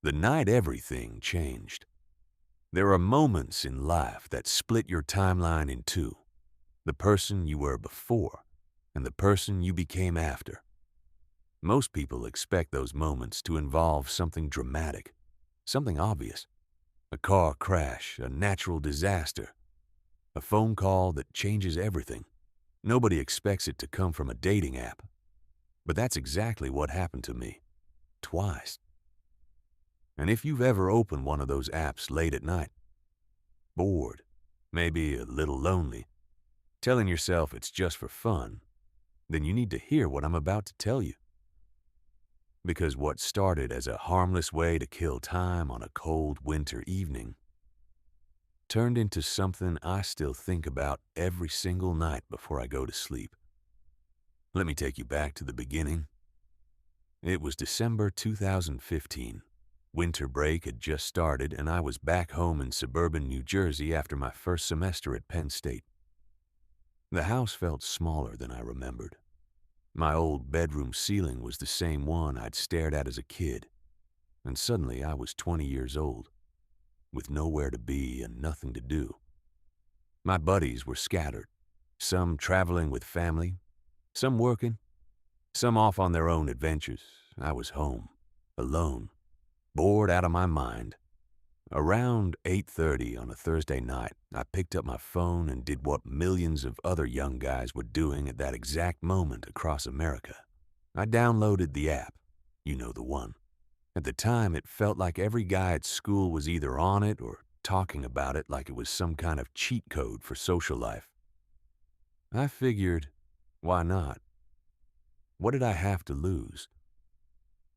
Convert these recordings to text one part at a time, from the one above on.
The night everything changed. There are moments in life that split your timeline in two. The person you were before and the person you became after. Most people expect those moments to involve something dramatic, something obvious. A car crash, a natural disaster, a phone call that changes everything. Nobody expects it to come from a dating app. But that's exactly what happened to me. Twice. And if you've ever opened one of those apps late at night, bored, maybe a little lonely, telling yourself it's just for fun, then you need to hear what I'm about to tell you. Because what started as a harmless way to kill time on a cold winter evening turned into something I still think about every single night before I go to sleep. Let me take you back to the beginning. It was December 2015. Winter break had just started, and I was back home in suburban New Jersey after my first semester at Penn State. The house felt smaller than I remembered. My old bedroom ceiling was the same one I'd stared at as a kid, and suddenly I was 20 years old, with nowhere to be and nothing to do. My buddies were scattered, some traveling with family, some working, some off on their own adventures. I was home, alone, bored out of my mind. Around 8:30 on a Thursday night, I picked up my phone and did what millions of other young guys were doing at that exact moment across America. I downloaded the app. You know the one. At the time, it felt like every guy at school was either on it or talking about it like it was some kind of cheat code for social life. I figured, why not? What did I have to lose?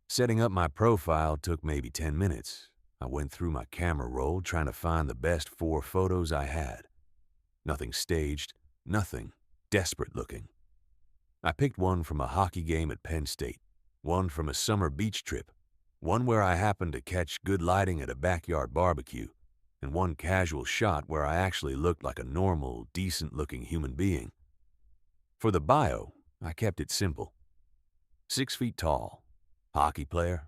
Setting up my profile took maybe 10 minutes. I went through my camera roll trying to find the best 4 photos I had. Nothing staged, nothing desperate looking. I picked one from a hockey game at Penn State, one from a summer beach trip, one where I happened to catch good lighting at a backyard barbecue, and one casual shot where I actually looked like a normal, decent-looking human being. For the bio, I kept it simple. 6 feet tall, hockey player,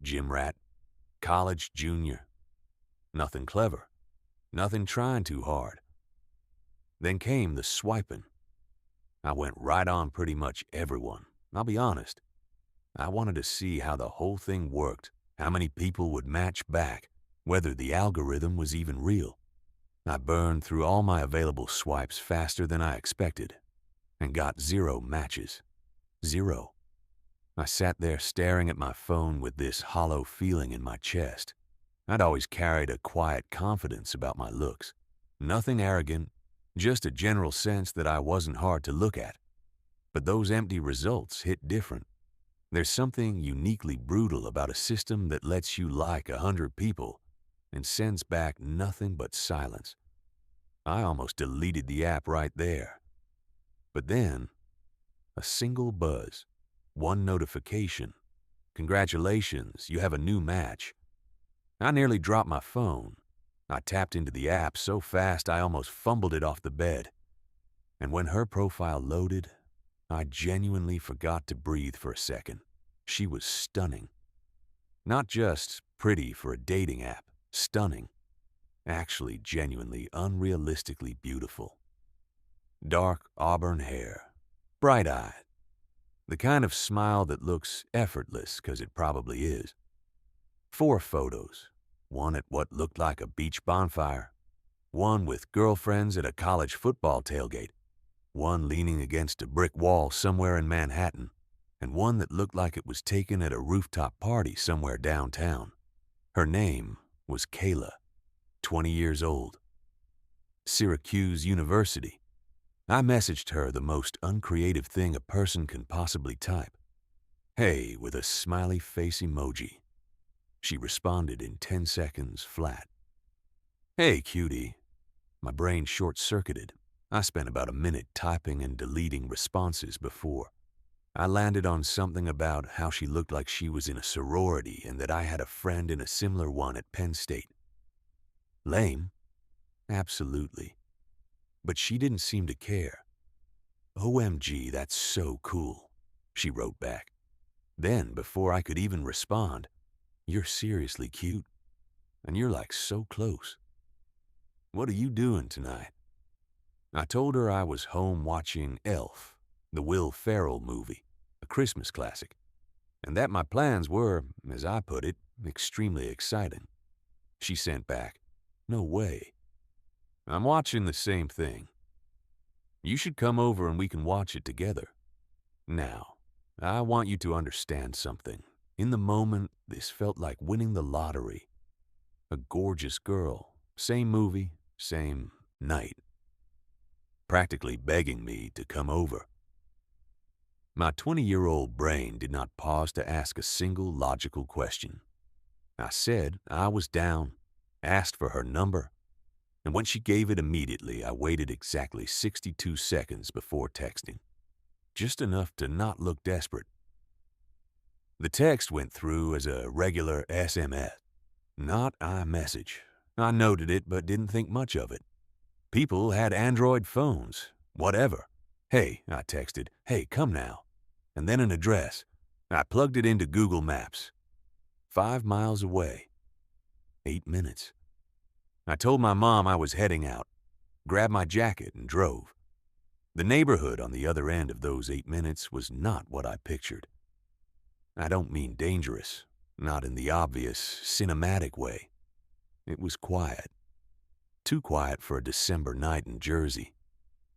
gym rat, college junior. Nothing clever, nothing trying too hard. Then came the swiping. I went right on pretty much everyone. I'll be honest. I wanted to see how the whole thing worked, how many people would match back, whether the algorithm was even real. I burned through all my available swipes faster than I expected and got 0 matches. 0. I sat there staring at my phone with this hollow feeling in my chest. I'd always carried a quiet confidence about my looks. Nothing arrogant, just a general sense that I wasn't hard to look at. But those empty results hit different. There's something uniquely brutal about a system that lets you like 100 people and sends back nothing but silence. I almost deleted the app right there. But then, a single buzz. One notification. Congratulations, you have a new match. I nearly dropped my phone. I tapped into the app so fast I almost fumbled it off the bed. And when her profile loaded, I genuinely forgot to breathe for a second. She was stunning. Not just pretty for a dating app, stunning. Actually, genuinely, unrealistically beautiful. Dark auburn hair, bright-eyed. The kind of smile that looks effortless, 'cause it probably is. 4 photos, one at what looked like a beach bonfire, one with girlfriends at a college football tailgate, one leaning against a brick wall somewhere in Manhattan, and one that looked like it was taken at a rooftop party somewhere downtown. Her name was Kayla, 20 years old. Syracuse University. I messaged her the most uncreative thing a person can possibly type. Hey, with a smiley face emoji. She responded in 10 seconds flat. Hey, cutie. My brain short-circuited. I spent about a minute typing and deleting responses before. I landed on something about how she looked like she was in a sorority and that I had a friend in a similar one at Penn State. Lame? Absolutely. But she didn't seem to care. OMG, that's so cool, she wrote back. Then, before I could even respond, You're seriously cute, and you're like so close. What are you doing tonight? I told her I was home watching Elf, the Will Ferrell movie, a Christmas classic, and that my plans were, as I put it, extremely exciting. She sent back, "No way. I'm watching the same thing. You should come over and we can watch it together." Now, I want you to understand something. In the moment, this felt like winning the lottery. A gorgeous girl, same movie, same night, practically begging me to come over. My 20-year-old brain did not pause to ask a single logical question. I said I was down, asked for her number, and when she gave it immediately, I waited exactly 62 seconds before texting. Just enough to not look desperate. The text went through as a regular SMS, not iMessage. I noted it but didn't think much of it. People had Android phones, whatever. "Hey," I texted, "hey, come now." And then an address. I plugged it into Google Maps. 5 miles away. 8 minutes. I told my mom I was heading out, grabbed my jacket and drove. The neighborhood on the other end of those 8 minutes was not what I pictured. I don't mean dangerous, not in the obvious, cinematic way. It was quiet. Too quiet for a December night in Jersey.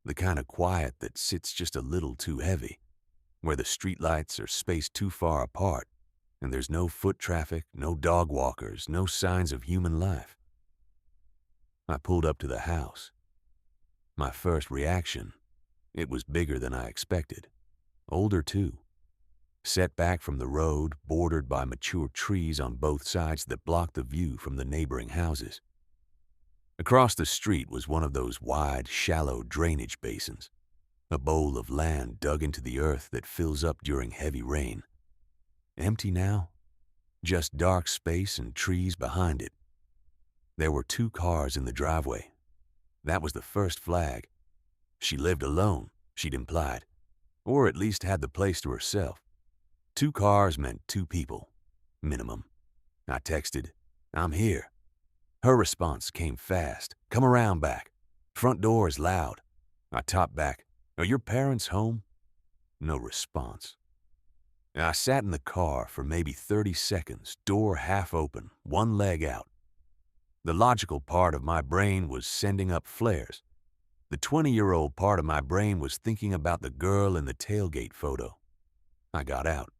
The kind of quiet that sits just a little too heavy, where the streetlights are spaced too far apart, and there's no foot traffic, no dog walkers, no signs of human life. I pulled up to the house. My first reaction, it was bigger than I expected. Older too. Set back from the road, bordered by mature trees on both sides that blocked the view from the neighboring houses. Across the street was one of those wide, shallow drainage basins, a bowl of land dug into the earth that fills up during heavy rain. Empty now, just dark space and trees behind it. There were 2 cars in the driveway. That was the first flag. She lived alone, she'd implied, or at least had the place to herself. 2 cars meant 2 people, minimum. I texted, "I'm here." Her response came fast. "Come around back. Front door is loud." I topped back, "Are your parents home?" No response. I sat in the car for maybe 30 seconds, door half open, one leg out. The logical part of my brain was sending up flares. The 20-year-old part of my brain was thinking about the girl in the tailgate photo. I got out.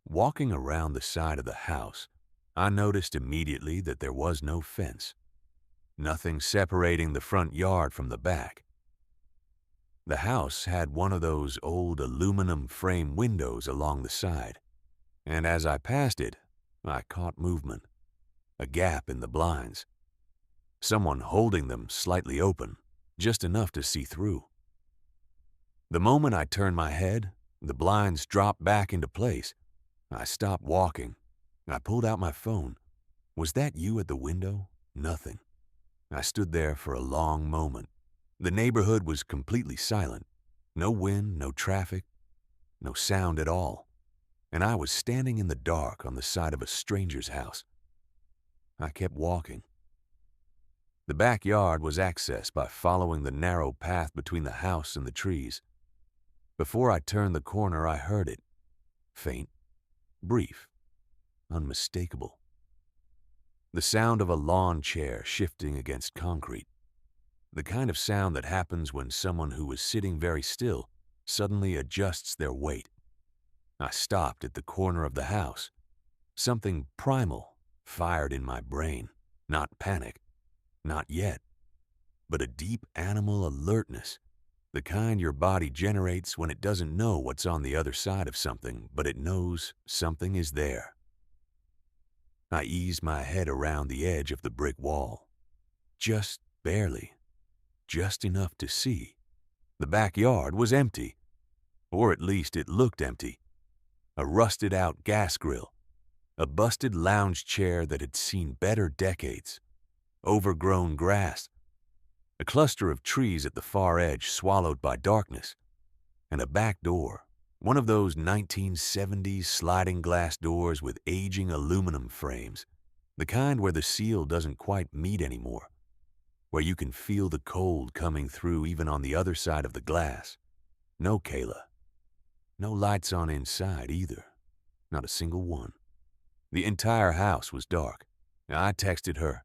Walking around the side of the house, I noticed immediately that there was no fence. Nothing separating the front yard from the back. The house had one of those old aluminum frame windows along the side, and as I passed it, I caught movement. A gap in the blinds. Someone holding them slightly open, just enough to see through. The moment I turned my head, the blinds dropped back into place. I stopped walking. I pulled out my phone. "Was that you at the window?" Nothing. I stood there for a long moment. The neighborhood was completely silent. No wind, no traffic, no sound at all. And I was standing in the dark on the side of a stranger's house. I kept walking. The backyard was accessed by following the narrow path between the house and the trees. Before I turned the corner, I heard it. Faint, brief, unmistakable. The sound of a lawn chair shifting against concrete. The kind of sound that happens when someone who was sitting very still suddenly adjusts their weight. I stopped at the corner of the house. Something primal fired in my brain. Not panic, not yet, but a deep animal alertness. The kind your body generates when it doesn't know what's on the other side of something, but it knows something is there. I eased my head around the edge of the brick wall. Just barely. Just enough to see. The backyard was empty. Or at least it looked empty. A rusted-out gas grill. A busted lounge chair that had seen better decades. Overgrown grass. A cluster of trees at the far edge swallowed by darkness. And a back door One of those 1970s sliding glass doors with aging aluminum frames, the kind where the seal doesn't quite meet anymore, where you can feel the cold coming through even on the other side of the glass. No, Kayla. No lights on inside either. Not a single one. The entire house was dark. I texted her,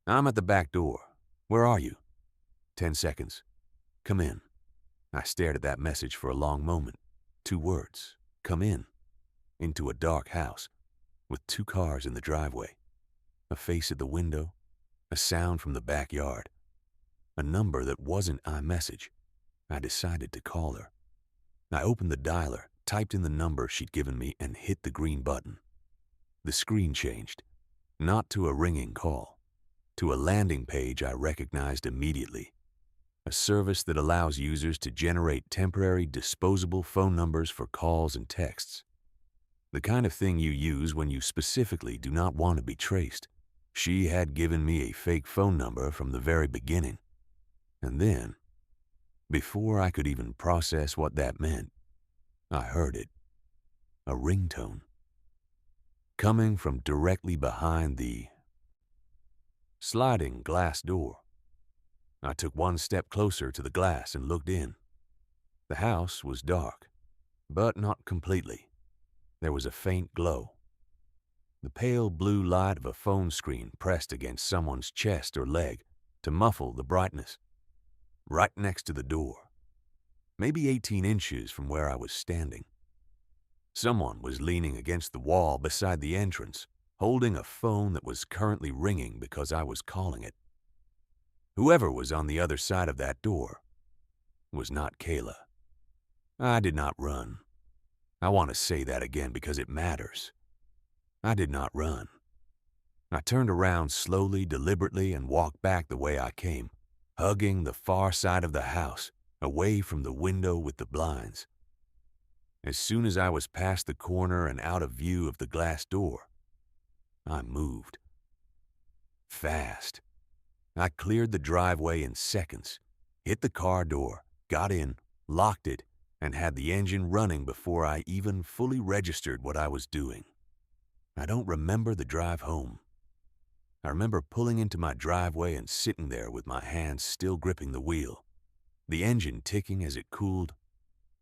"I'm at the back door. Where are you?" 10 seconds. "Come in." I stared at that message for a long moment. 2 words. Come in. Into a dark house, with 2 cars in the driveway, a face at the window, a sound from the backyard, a number that wasn't iMessage. I decided to call her. I opened the dialer, typed in the number she'd given me, and hit the green button. The screen changed, not to a ringing call, to a landing page I recognized immediately. A service that allows users to generate temporary, disposable phone numbers for calls and texts. The kind of thing you use when you specifically do not want to be traced. She had given me a fake phone number from the very beginning. And then, before I could even process what that meant, I heard it. A ringtone. Coming from directly behind the sliding glass door. I took 1 step closer to the glass and looked in. The house was dark, but not completely. There was a faint glow. The pale blue light of a phone screen pressed against someone's chest or leg to muffle the brightness. Right next to the door, maybe 18 inches from where I was standing. Someone was leaning against the wall beside the entrance, holding a phone that was currently ringing because I was calling it. Whoever was on the other side of that door was not Kayla. I did not run. I want to say that again because it matters. I did not run. I turned around slowly, deliberately, and walked back the way I came, hugging the far side of the house, away from the window with the blinds. As soon as I was past the corner and out of view of the glass door, I moved. Fast. I cleared the driveway in seconds, hit the car door, got in, locked it, and had the engine running before I even fully registered what I was doing. I don't remember the drive home. I remember pulling into my driveway and sitting there with my hands still gripping the wheel, the engine ticking as it cooled,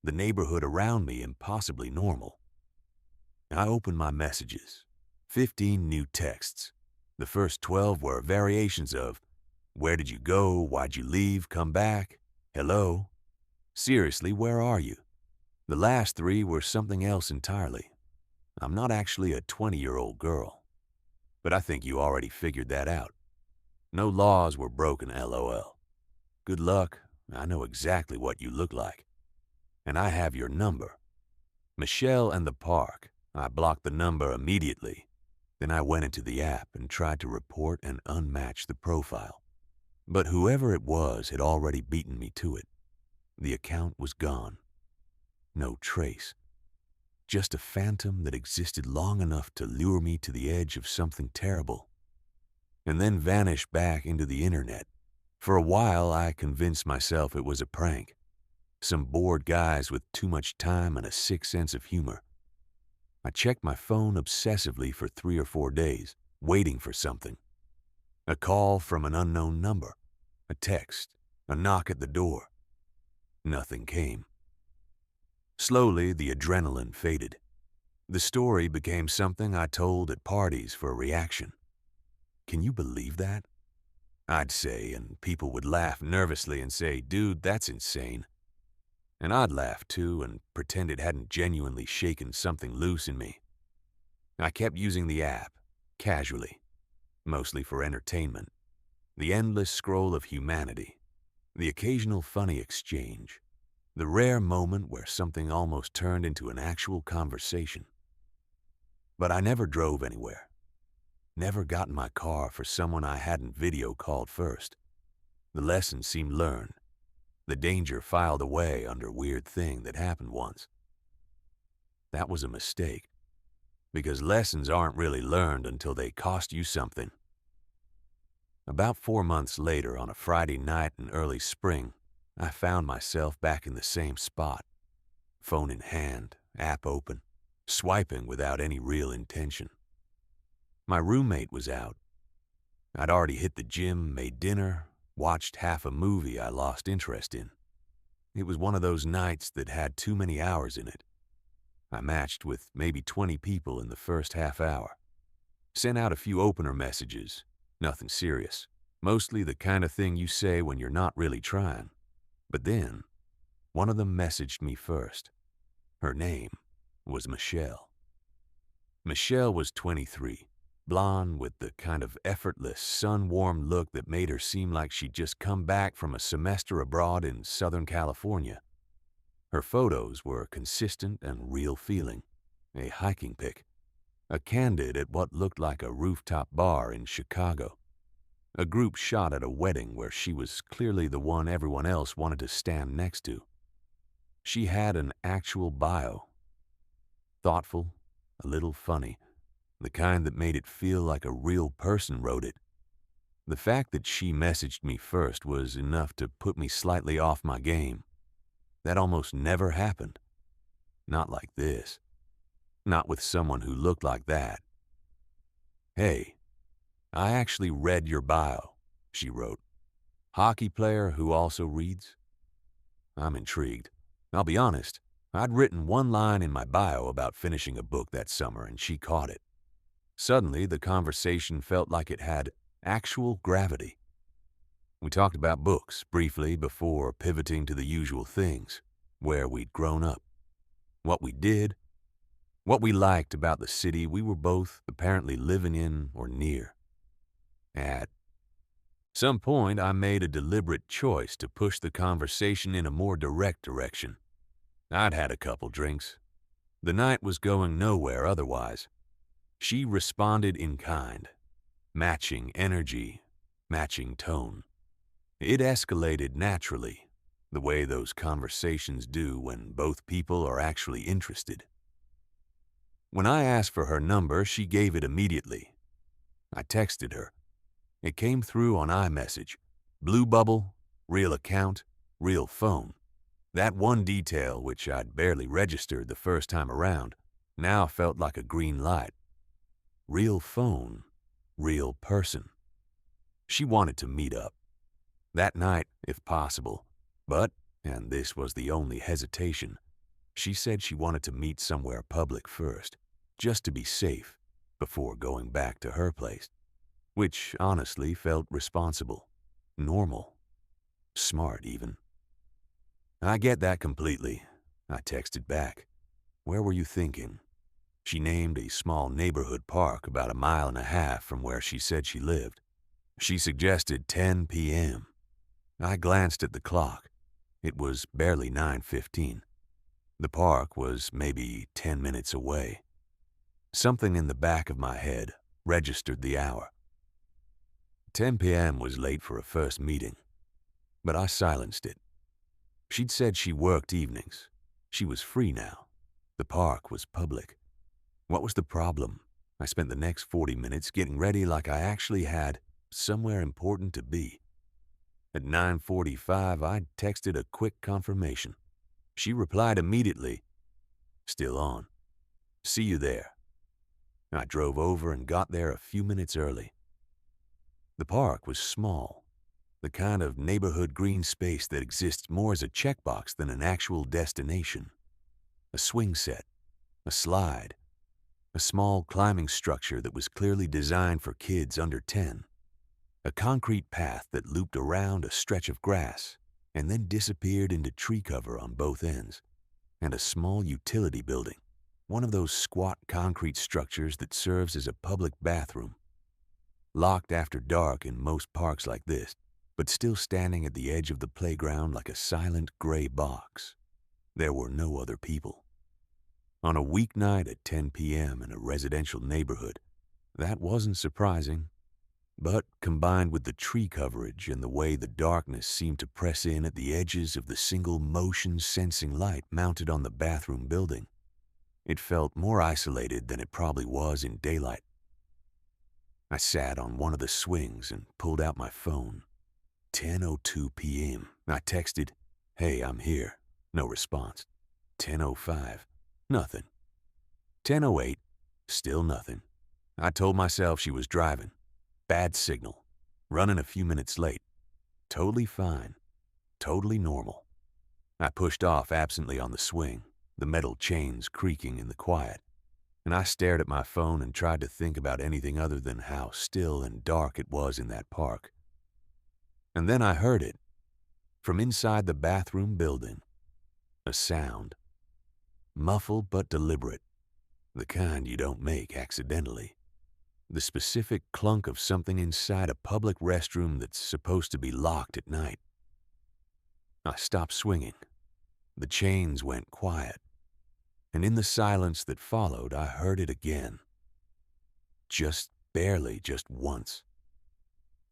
the neighborhood around me impossibly normal. I opened my messages, 15 new texts. The first 12 were variations of, "Where did you go? Why'd you leave? Come back? Hello? Seriously, where are you?" The last 3 were something else entirely. I'm not actually a 20-year-old girl, but I think you already figured that out. No laws were broken, LOL. Good luck. I know exactly what you look like. And I have your number. Michelle and the park. I blocked the number immediately. Then I went into the app and tried to report and unmatch the profile. But whoever it was had already beaten me to it. The account was gone. No trace. Just a phantom that existed long enough to lure me to the edge of something terrible, and then vanish back into the internet. For a while, I convinced myself it was a prank. Some bored guys with too much time and a sick sense of humor. I checked my phone obsessively for 3 or 4 days, waiting for something. A call from an unknown number, a text, a knock at the door. Nothing came. Slowly, the adrenaline faded. The story became something I told at parties for a reaction. Can you believe that? I'd say, and people would laugh nervously and say, "Dude, that's insane." And I'd laugh too and pretend it hadn't genuinely shaken something loose in me. I kept using the app, casually, mostly for entertainment. The endless scroll of humanity, the occasional funny exchange, the rare moment where something almost turned into an actual conversation. But I never drove anywhere. Never got in my car for someone I hadn't video called first. The lesson seemed learned. The danger filed away under weird thing that happened once. That was a mistake, because lessons aren't really learned until they cost you something. About 4 months later, on a Friday night in early spring, I found myself back in the same spot. phone in hand, app open, swiping without any real intention. My roommate was out. I'd already hit the gym, made dinner, watched half a movie I lost interest in. It was one of those nights that had too many hours in it. I matched with maybe 20 people in the first half hour. Sent out a few opener messages, nothing serious. Mostly the kind of thing you say when you're not really trying. But then, one of them messaged me first. Her name was Michelle. Michelle was 23, blonde with the kind of effortless, sun-warmed look that made her seem like she'd just come back from a semester abroad in Southern California. Her photos were consistent and real feeling. A hiking pic. A candid at what looked like a rooftop bar in Chicago. A group shot at a wedding where she was clearly the one everyone else wanted to stand next to. She had an actual bio. Thoughtful, a little funny, the kind that made it feel like a real person wrote it. The fact that she messaged me first was enough to put me slightly off my game. That almost never happened. Not like this. Not with someone who looked like that. "Hey, I actually read your bio," she wrote. "Hockey player who also reads?" I'm intrigued. I'll be honest, I'd written one line in my bio about finishing a book that summer and she caught it. Suddenly, the conversation felt like it had actual gravity. We talked about books briefly before pivoting to the usual things, where we'd grown up, what we did, what we liked about the city we were both apparently living in or near. At some point, I made a deliberate choice to push the conversation in a more direct direction. I'd had a couple drinks. The night was going nowhere otherwise. She responded in kind, matching energy, matching tone. It escalated naturally, the way those conversations do when both people are actually interested. When I asked for her number, she gave it immediately. I texted her. It came through on iMessage. Blue bubble, real account, real phone. That one detail, which I'd barely registered the first time around, now felt like a green light. Real phone, real person. She wanted to meet up. That night, if possible. But, and this was the only hesitation, she said she wanted to meet somewhere public first, just to be safe, before going back to her place. Which honestly felt responsible, normal, smart even. "I get that completely," I texted back. "Where were you thinking?" She named a small neighborhood park about 1.5 miles from where she said she lived. She suggested 10 p.m. I glanced at the clock. It was barely 9:15. The park was maybe 10 minutes away. Something in the back of my head registered the hour. 10 p.m. was late for a first meeting, but I silenced it. She'd said she worked evenings. She was free now. The park was public. What was the problem? I spent the next 40 minutes getting ready like I actually had somewhere important to be. At 9:45, I texted a quick confirmation. She replied immediately, "Still on. See you there." I drove over and got there a few minutes early. The park was small, the kind of neighborhood green space that exists more as a checkbox than an actual destination. A swing set, a slide, a small climbing structure that was clearly designed for kids under 10, a concrete path that looped around a stretch of grass and then disappeared into tree cover on both ends, and a small utility building, one of those squat concrete structures that serves as a public bathroom. Locked after dark in most parks like this, but still standing at the edge of the playground like a silent gray box. There were no other people. On a weeknight at 10 p.m. in a residential neighborhood, that wasn't surprising. But combined with the tree coverage and the way the darkness seemed to press in at the edges of the single motion-sensing light mounted on the bathroom building, it felt more isolated than it probably was in daylight. I sat on one of the swings and pulled out my phone. 10:02 p.m. I texted, "Hey, I'm here." No response. 10:05. Nothing. 10:08. Still nothing. I told myself she was driving. Bad signal. Running a few minutes late. Totally fine. Totally normal. I pushed off absently on the swing, the metal chains creaking in the quiet, and I stared at my phone and tried to think about anything other than how still and dark it was in that park. And then I heard it. From inside the bathroom building. A sound. Muffled but deliberate. The kind you don't make accidentally. The specific clunk of something inside a public restroom that's supposed to be locked at night. I stopped swinging. The chains went quiet. And in the silence that followed, I heard it again. Just barely, just once.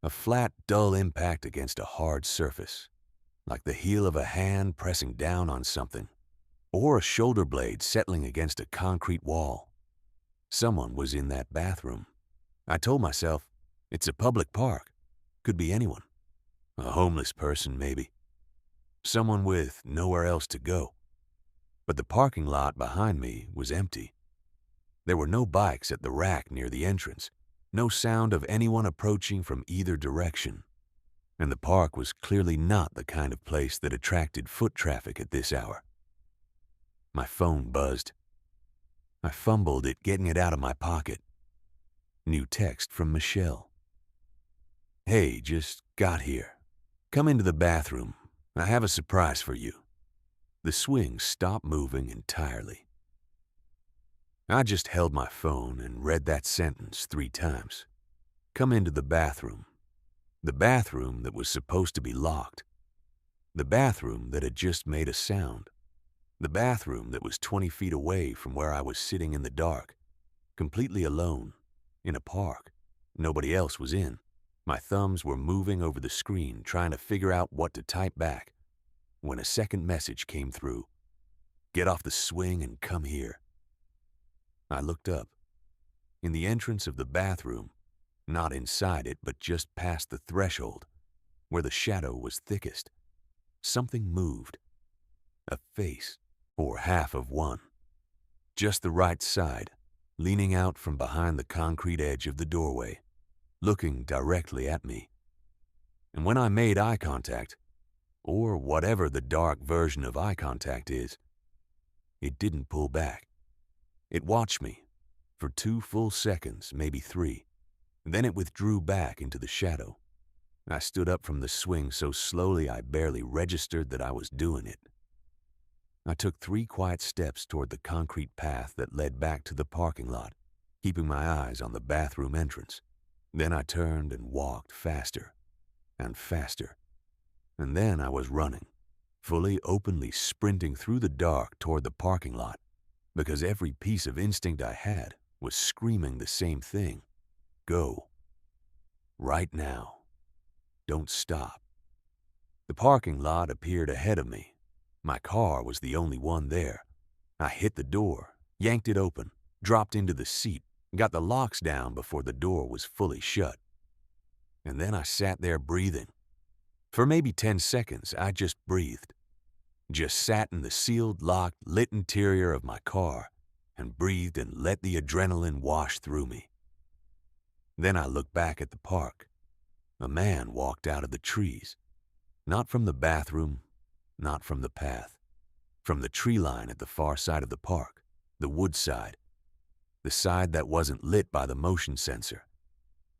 A flat, dull impact against a hard surface, like the heel of a hand pressing down on something, or a shoulder blade settling against a concrete wall. Someone was in that bathroom. I told myself, it's a public park. Could be anyone. A homeless person, maybe. Someone with nowhere else to go. But the parking lot behind me was empty. There were no bikes at the rack near the entrance, no sound of anyone approaching from either direction. And the park was clearly not the kind of place that attracted foot traffic at this hour. My phone buzzed. I fumbled it, getting it out of my pocket. New text from Michelle. Hey, just got here. Come into the bathroom. I have a surprise for you. The swing stopped moving entirely. I just held my phone and read that sentence 3 times. Come into the bathroom. The bathroom that was supposed to be locked. The bathroom that had just made a sound. The bathroom that was 20 feet away from where I was sitting in the dark, completely alone, in a park. Nobody else was in. My thumbs were moving over the screen, trying to figure out what to type back, when a second message came through. Get off the swing and come here. I looked up. In the entrance of the bathroom, not inside it, but just past the threshold, where the shadow was thickest, something moved. A face, or half of one. Just the right side, leaning out from behind the concrete edge of the doorway, looking directly at me. And when I made eye contact, or whatever the dark version of eye contact is, it didn't pull back. It watched me for 2 full seconds, maybe 3. Then it withdrew back into the shadow. I stood up from the swing so slowly I barely registered that I was doing it. I took 3 quiet steps toward the concrete path that led back to the parking lot, keeping my eyes on the bathroom entrance. Then I turned and walked faster and faster. And then I was running, fully openly sprinting through the dark toward the parking lot, because every piece of instinct I had was screaming the same thing. Go. Right now. Don't stop. The parking lot appeared ahead of me. My car was the only one there. I hit the door, yanked it open, dropped into the seat, got the locks down before the door was fully shut. And then I sat there breathing. For maybe 10 seconds, I just breathed. Just sat in the sealed, locked, lit interior of my car and breathed and let the adrenaline wash through me. Then I looked back at the park. A man walked out of the trees. Not from the bathroom, not from the path. From the tree line at the far side of the park, the wood side. The side that wasn't lit by the motion sensor.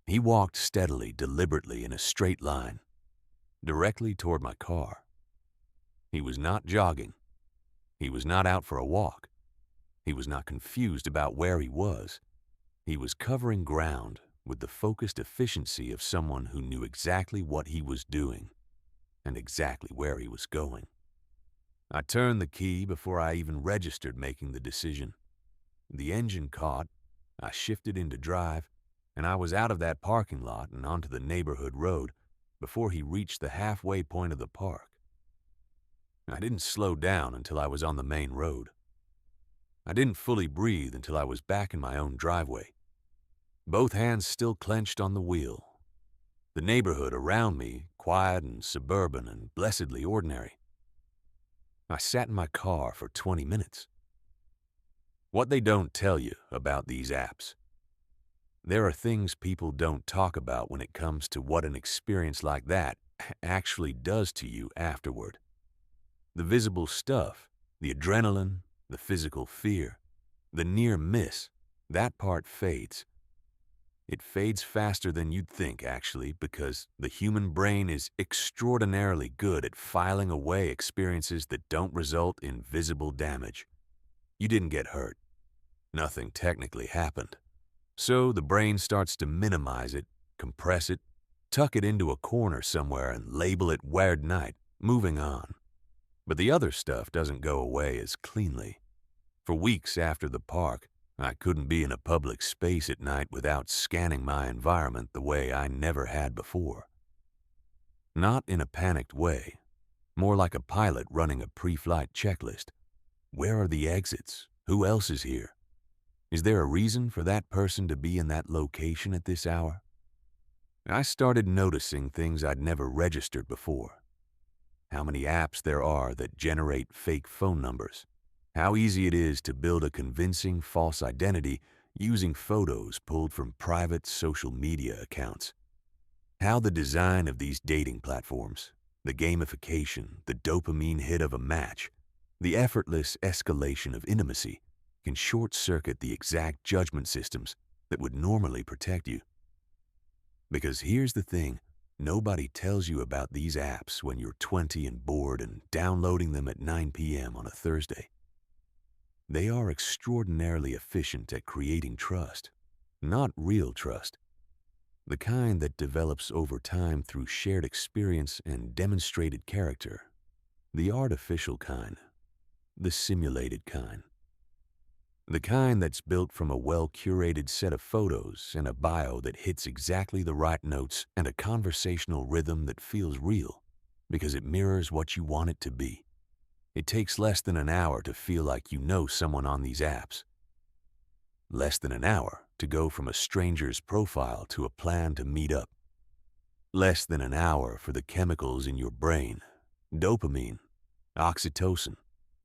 He walked steadily, deliberately in a straight line, directly toward my car. He was not jogging. He was not out for a walk. He was not confused about where he was. He was covering ground with the focused efficiency of someone who knew exactly what he was doing and exactly where he was going. I turned the key before I even registered making the decision. The engine caught, I shifted into drive, and I was out of that parking lot and onto the neighborhood road before he reached the halfway point of the park. I didn't slow down until I was on the main road. I didn't fully breathe until I was back in my own driveway, both hands still clenched on the wheel. The neighborhood around me, quiet and suburban and blessedly ordinary. I sat in my car for 20 minutes. What they don't tell you about these apps. There are things people don't talk about when it comes to what an experience like that actually does to you afterward. The visible stuff, the adrenaline, the physical fear, the near miss, that part fades. It fades faster than you'd think, actually, because the human brain is extraordinarily good at filing away experiences that don't result in visible damage. You didn't get hurt. Nothing technically happened. So the brain starts to minimize it, compress it, tuck it into a corner somewhere and label it weird night, moving on. But the other stuff doesn't go away as cleanly. For weeks after the park, I couldn't be in a public space at night without scanning my environment the way I never had before. Not in a panicked way, more like a pilot running a pre-flight checklist. Where are the exits? Who else is here? Is there a reason for that person to be in that location at this hour? I started noticing things I'd never registered before. How many apps there are that generate fake phone numbers. How easy it is to build a convincing false identity using photos pulled from private social media accounts. How the design of these dating platforms, the gamification, the dopamine hit of a match, the effortless escalation of intimacy can short-circuit the exact judgment systems that would normally protect you. Because here's the thing, nobody tells you about these apps when you're 20 and bored and downloading them at 9 p.m. on a Thursday. They are extraordinarily efficient at creating trust, not real trust. The kind that develops over time through shared experience and demonstrated character. The artificial kind. The simulated kind. The kind that's built from a well-curated set of photos and a bio that hits exactly the right notes and a conversational rhythm that feels real because it mirrors what you want it to be. It takes less than an hour to feel like you know someone on these apps. Less than an hour to go from a stranger's profile to a plan to meet up. Less than an hour for the chemicals in your brain, dopamine, oxytocin,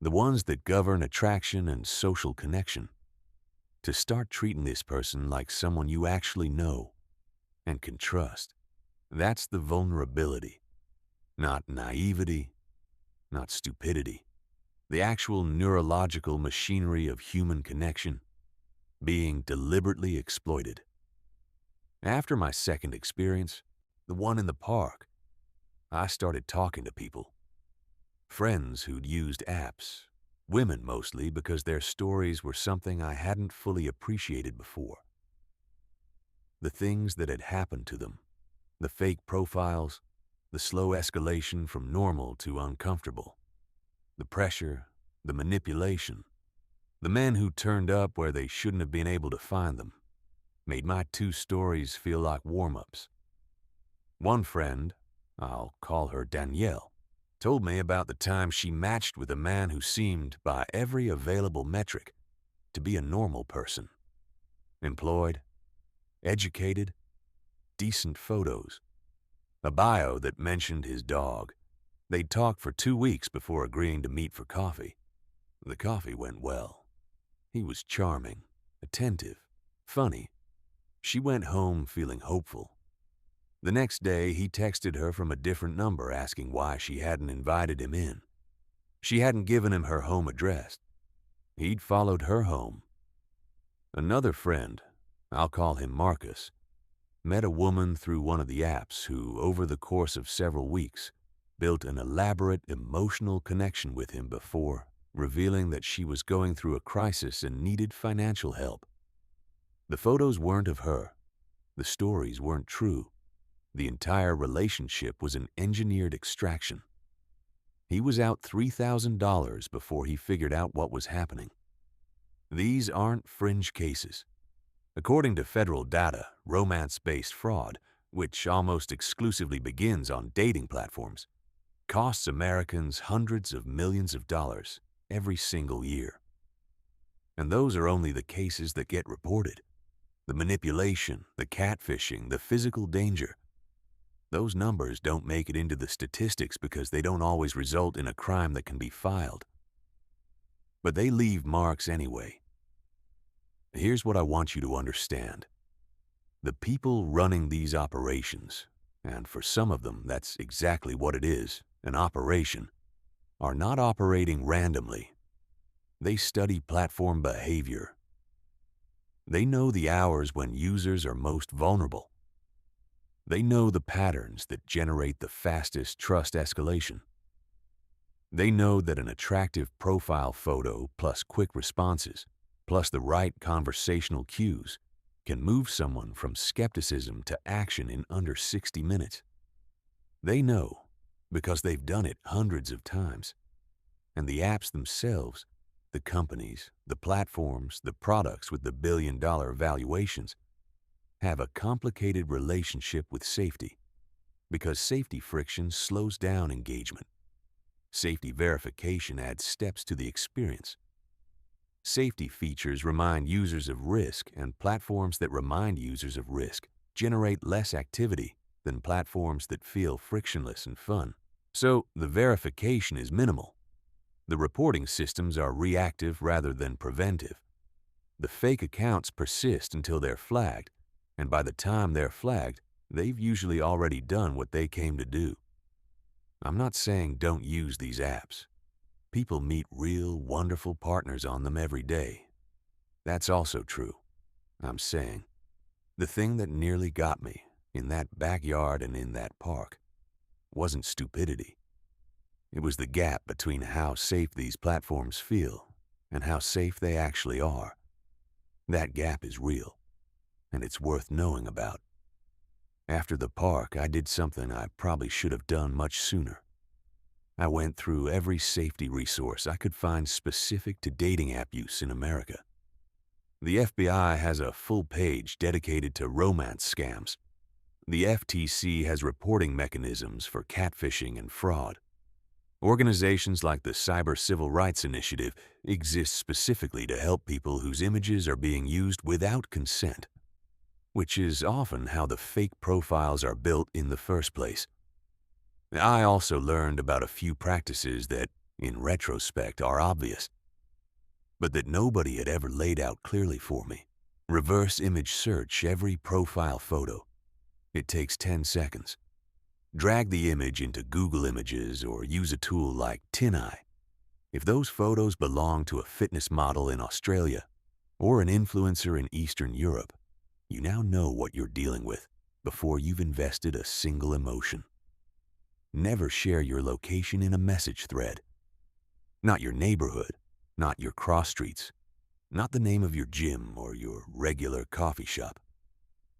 the ones that govern attraction and social connection, to start treating this person like someone you actually know and can trust. That's the vulnerability, not naivety, not stupidity. The actual neurological machinery of human connection being deliberately exploited. After my second experience, the one in the park, I started talking to people. Friends who'd used apps, women mostly because their stories were something I hadn't fully appreciated before. The things that had happened to them, the fake profiles, the slow escalation from normal to uncomfortable, the pressure, the manipulation, the men who turned up where they shouldn't have been able to find them, made my two stories feel like warm-ups. One friend, I'll call her Danielle, told me about the time she matched with a man who seemed, by every available metric, to be a normal person. Employed, educated, decent photos, a bio that mentioned his dog. They'd talked for 2 weeks before agreeing to meet for coffee. The coffee went well. He was charming, attentive, funny. She went home feeling hopeful. The next day, he texted her from a different number asking why she hadn't invited him in. She hadn't given him her home address. He'd followed her home. Another friend, I'll call him Marcus, met a woman through one of the apps who, over the course of several weeks, built an elaborate emotional connection with him before revealing that she was going through a crisis and needed financial help. The photos weren't of her. The stories weren't true. The entire relationship was an engineered extraction. He was out $3,000 before he figured out what was happening. These aren't fringe cases. According to federal data, romance-based fraud, which almost exclusively begins on dating platforms, costs Americans hundreds of millions of dollars every single year. And those are only the cases that get reported. The manipulation, the catfishing, the physical danger. Those numbers don't make it into the statistics because they don't always result in a crime that can be filed. But they leave marks anyway. Here's what I want you to understand. The people running these operations, and for some of them that's exactly what it is, an operation, are not operating randomly. They study platform behavior. They know the hours when users are most vulnerable. They know the patterns that generate the fastest trust escalation. They know that an attractive profile photo plus quick responses, plus the right conversational cues, can move someone from skepticism to action in under 60 minutes. They know because they've done it hundreds of times. And the apps themselves, the companies, the platforms, the products with the billion-dollar valuations, have a complicated relationship with safety because safety friction slows down engagement. Safety verification adds steps to the experience. Safety features remind users of risk, and platforms that remind users of risk generate less activity than platforms that feel frictionless and fun. So the verification is minimal. The reporting systems are reactive rather than preventive. The fake accounts persist until they're flagged, and by the time they're flagged, they've usually already done what they came to do. I'm not saying don't use these apps. People meet real, wonderful partners on them every day. That's also true. I'm saying the thing that nearly got me in that backyard and in that park wasn't stupidity. It was the gap between how safe these platforms feel and how safe they actually are. That gap is real, and it's worth knowing about. After the park, I did something I probably should have done much sooner. I went through every safety resource I could find specific to dating app use in America. The FBI has a full page dedicated to romance scams. The FTC has reporting mechanisms for catfishing and fraud. Organizations like the Cyber Civil Rights Initiative exist specifically to help people whose images are being used without consent, which is often how the fake profiles are built in the first place. I also learned about a few practices that, in retrospect, are obvious, but that nobody had ever laid out clearly for me. Reverse image search every profile photo. It takes 10 seconds. Drag the image into Google Images or use a tool like TinEye. If those photos belong to a fitness model in Australia or an influencer in Eastern Europe, you now know what you're dealing with before you've invested a single emotion. Never share your location in a message thread. Not your neighborhood, not your cross streets, not the name of your gym or your regular coffee shop.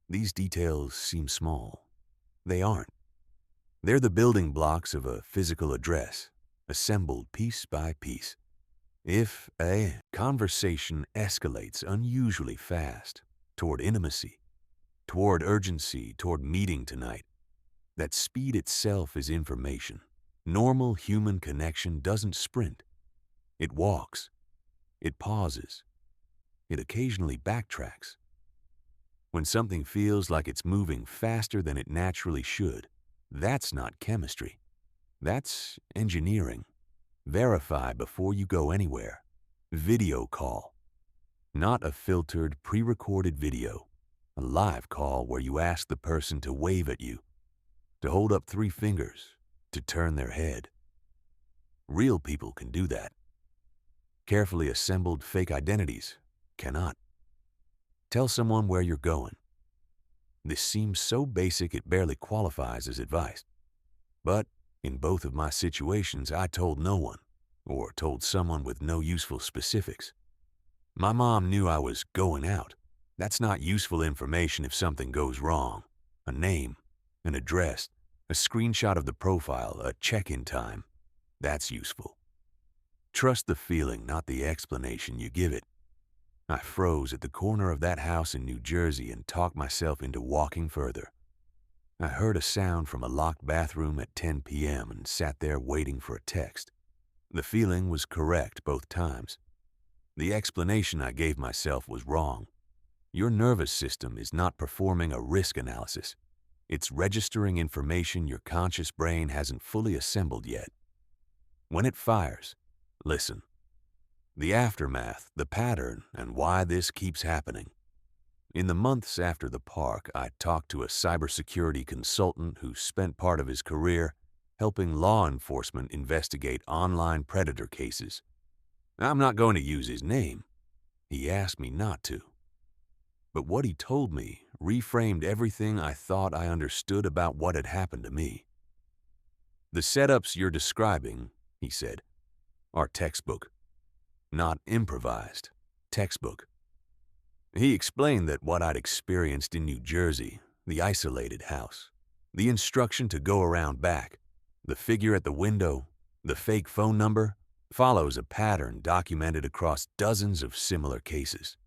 These details seem small. They aren't. They're the building blocks of a physical address, assembled piece by piece. If a conversation escalates unusually fast toward intimacy, toward urgency, toward meeting tonight, that speed itself is information. Normal human connection doesn't sprint. It walks. It pauses. It occasionally backtracks. When something feels like it's moving faster than it naturally should, that's not chemistry. That's engineering. Verify before you go anywhere. Video call. Not a filtered, pre-recorded video. A live call where you ask the person to wave at you, to hold up 3 fingers, to turn their head. Real people can do that. Carefully assembled fake identities cannot. Tell someone where you're going. This seems so basic it barely qualifies as advice. But in both of my situations, I told no one, or told someone with no useful specifics. My mom knew I was going out. That's not useful information if something goes wrong. A name, an address, a screenshot of the profile, a check-in time. That's useful. Trust the feeling, not the explanation you give it. I froze at the corner of that house in New Jersey and talked myself into walking further. I heard a sound from a locked bathroom at 10 p.m. and sat there waiting for a text. The feeling was correct both times. The explanation I gave myself was wrong. Your nervous system is not performing a risk analysis. It's registering information your conscious brain hasn't fully assembled yet. When it fires, listen. The aftermath, the pattern, and why this keeps happening. In the months after the park, I talked to a cybersecurity consultant who spent part of his career helping law enforcement investigate online predator cases. I'm not going to use his name. He asked me not to. But what he told me reframed everything I thought I understood about what had happened to me. The setups you're describing, he said, are textbook. Not improvised, textbook. He explained that what I'd experienced in New Jersey, the isolated house, the instruction to go around back, the figure at the window, the fake phone number, follows a pattern documented across dozens of similar cases.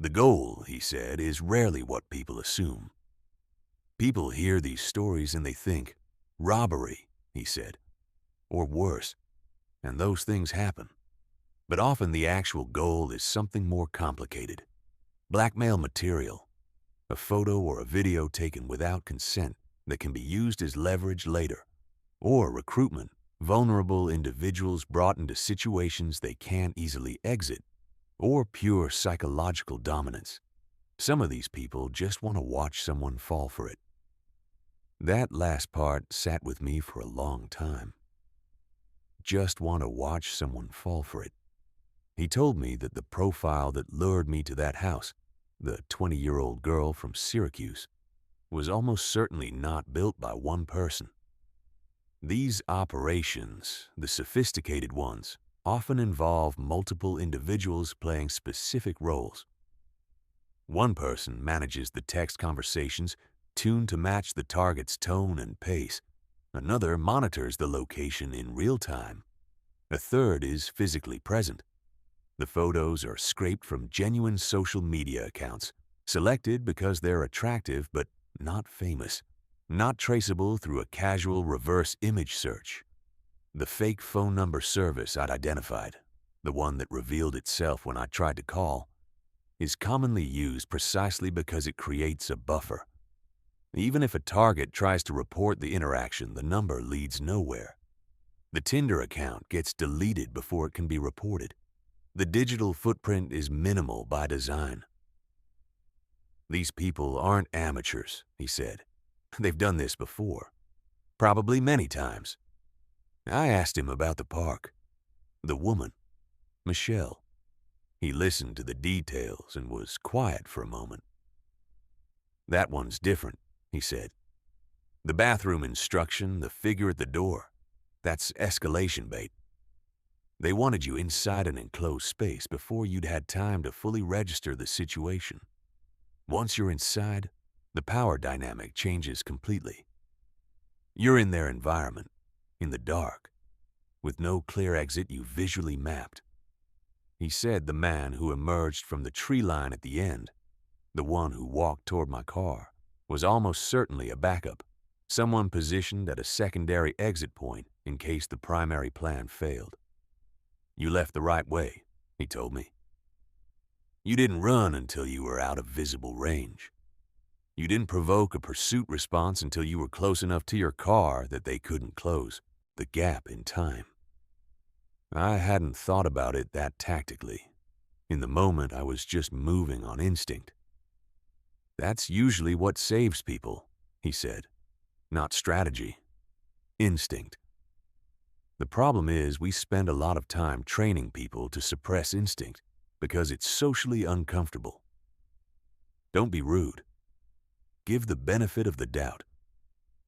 The goal, he said, is rarely what people assume. People hear these stories and they think, robbery, he said, or worse, and those things happen. But often the actual goal is something more complicated. Blackmail material, a photo or a video taken without consent that can be used as leverage later, or recruitment, vulnerable individuals brought into situations they can't easily exit, or pure psychological dominance. Some of these people just want to watch someone fall for it. That last part sat with me for a long time. Just want to watch someone fall for it. He told me that the profile that lured me to that house, the 20-year-old girl from Syracuse, was almost certainly not built by one person. These operations, the sophisticated ones, often involve multiple individuals playing specific roles. One person manages the text conversations tuned to match the target's tone and pace. Another monitors the location in real time. A third is physically present. The photos are scraped from genuine social media accounts, selected because they're attractive but not famous, not traceable through a casual reverse image search. The fake phone number service I'd identified, the one that revealed itself when I tried to call, is commonly used precisely because it creates a buffer. Even if a target tries to report the interaction, the number leads nowhere. The Tinder account gets deleted before it can be reported. The digital footprint is minimal by design. These people aren't amateurs, he said. They've done this before, probably many times. I asked him about the park, the woman, Michelle. He listened to the details and was quiet for a moment. That one's different, he said. The bathroom instruction, the figure at the door, that's escalation bait. They wanted you inside an enclosed space before you'd had time to fully register the situation. Once you're inside, the power dynamic changes completely. You're in their environment, in the dark, with no clear exit you visually mapped. He said the man who emerged from the tree line at the end, the one who walked toward my car, was almost certainly a backup, someone positioned at a secondary exit point in case the primary plan failed. You left the right way, he told me. You didn't run until you were out of visible range. You didn't provoke a pursuit response until you were close enough to your car that they couldn't close the gap in time. I hadn't thought about it that tactically. In the moment, I was just moving on instinct. That's usually what saves people, he said. Not strategy. Instinct. The problem is we spend a lot of time training people to suppress instinct because it's socially uncomfortable. Don't be rude. Give the benefit of the doubt.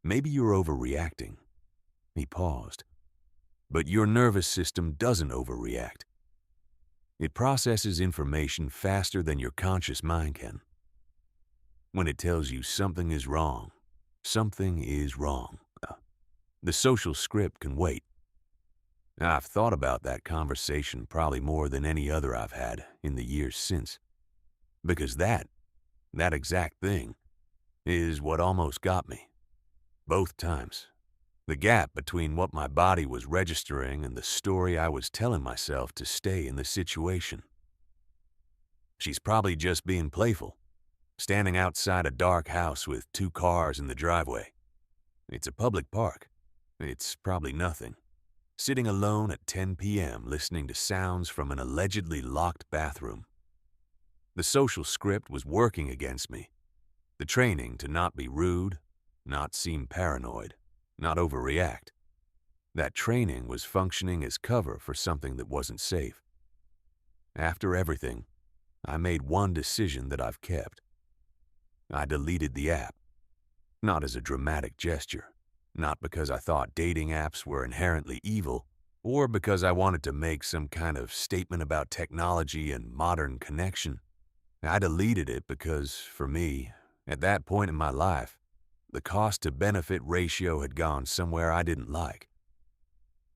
Maybe you're overreacting. He paused. But your nervous system doesn't overreact. It processes information faster than your conscious mind can. When it tells you something is wrong, something is wrong. The social script can wait. I've thought about that conversation probably more than any other I've had in the years since. Because that exact thing, is what almost got me. Both times. The gap between what my body was registering and the story I was telling myself to stay in the situation. She's probably just being playful. standing outside a dark house with 2 cars in the driveway. It's a public park. It's probably nothing. Sitting alone at 10 p.m. listening to sounds from an allegedly locked bathroom. The social script was working against me. The training to not be rude, not seem paranoid, not overreact. That training was functioning as cover for something that wasn't safe. After everything, I made one decision that I've kept. I deleted the app. Not as a dramatic gesture, not because I thought dating apps were inherently evil, or because I wanted to make some kind of statement about technology and modern connection. I deleted it because, for me, at that point in my life, the cost-to-benefit ratio had gone somewhere I didn't like.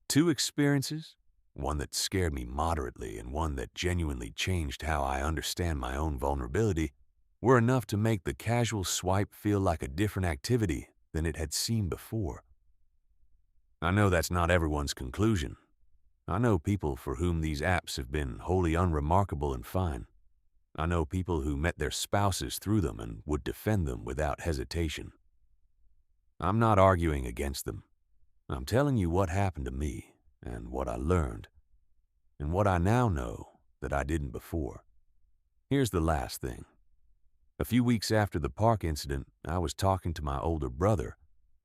2 experiences, one that scared me moderately and one that genuinely changed how I understand my own vulnerability, were enough to make the casual swipe feel like a different activity than it had seemed before. I know that's not everyone's conclusion. I know people for whom these apps have been wholly unremarkable and fine. I know people who met their spouses through them and would defend them without hesitation. I'm not arguing against them. I'm telling you what happened to me and what I learned, and what I now know that I didn't before. Here's the last thing. A few weeks after the park incident, I was talking to my older brother,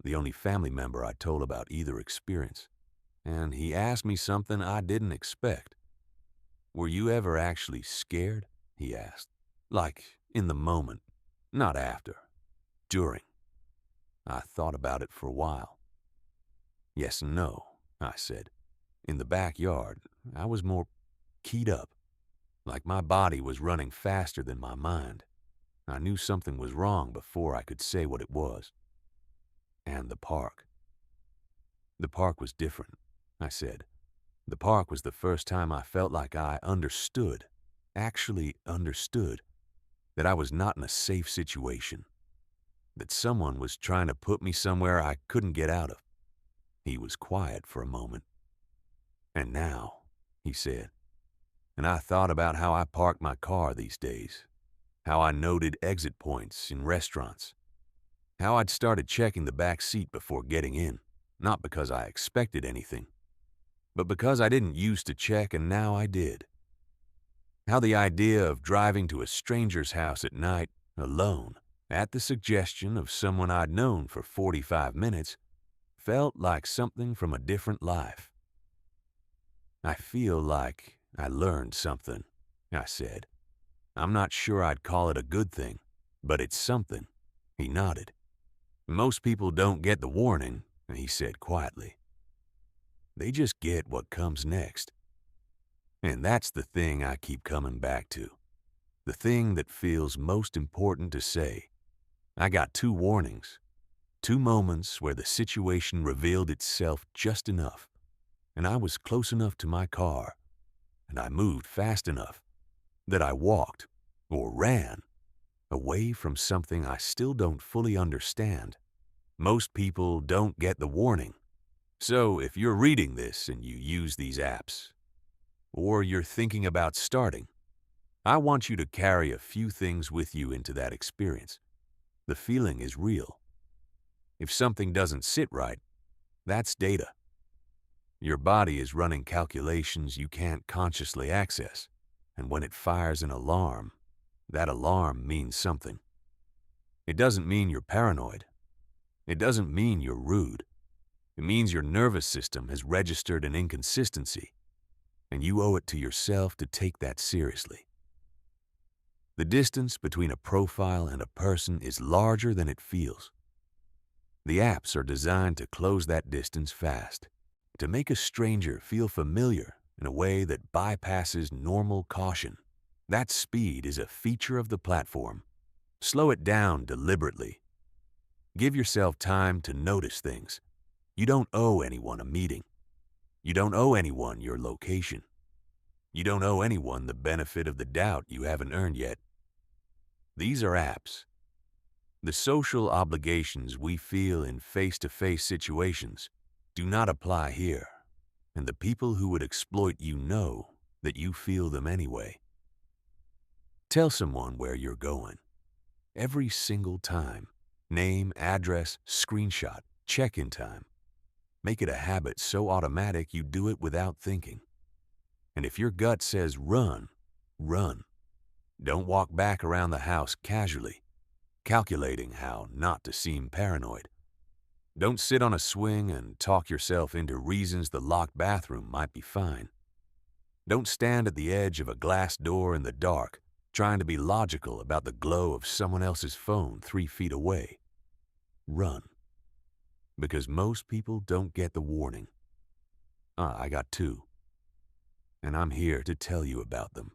the only family member I told about either experience, and he asked me something I didn't expect. "Were you ever actually scared?" he asked. "Like, in the moment, not after, during." I thought about it for a while. "Yes and no," I said. In the backyard, I was more keyed up, like my body was running faster than my mind. I knew something was wrong before I could say what it was. And the park. The park was different, I said. The park was the first time I felt like I understood, actually understood, that I was not in a safe situation, that someone was trying to put me somewhere I couldn't get out of. He was quiet for a moment. "And now," he said, and I thought about how I park my car these days, how I noted exit points in restaurants, how I'd started checking the back seat before getting in, not because I expected anything, but because I didn't used to check and now I did. How the idea of driving to a stranger's house at night, alone, at the suggestion of someone I'd known for 45 minutes, felt like something from a different life. "I feel like I learned something," I said. "I'm not sure I'd call it a good thing, but it's something." He nodded. "Most people don't get the warning," he said quietly. "They just get what comes next." And that's the thing I keep coming back to. The thing that feels most important to say. I got 2 warnings. 2 moments where the situation revealed itself just enough, and I was close enough to my car, and I moved fast enough that I walked, or ran, away from something I still don't fully understand. Most people don't get the warning. So if you're reading this and you use these apps, or you're thinking about starting, I want you to carry a few things with you into that experience. The feeling is real. If something doesn't sit right, that's data. Your body is running calculations you can't consciously access, and when it fires an alarm, that alarm means something. It doesn't mean you're paranoid. It doesn't mean you're rude. It means your nervous system has registered an inconsistency, and you owe it to yourself to take that seriously. The distance between a profile and a person is larger than it feels. The apps are designed to close that distance fast, to make a stranger feel familiar in a way that bypasses normal caution. That speed is a feature of the platform. Slow it down deliberately. Give yourself time to notice things. You don't owe anyone a meeting. You don't owe anyone your location. You don't owe anyone the benefit of the doubt you haven't earned yet. These are apps. The social obligations we feel in face-to-face situations do not apply here, and the people who would exploit you know that you feel them anyway. Tell someone where you're going. every single time. Name, address, screenshot, check-in time. Make it a habit so automatic you do it without thinking. And if your gut says run, run. Don't walk back around the house casually, calculating how not to seem paranoid. Don't sit on a swing and talk yourself into reasons the locked bathroom might be fine. Don't stand at the edge of a glass door in the dark, trying to be logical about the glow of someone else's phone 3 feet away. Run. Because most people don't get the warning. I got two. And I'm here to tell you about them.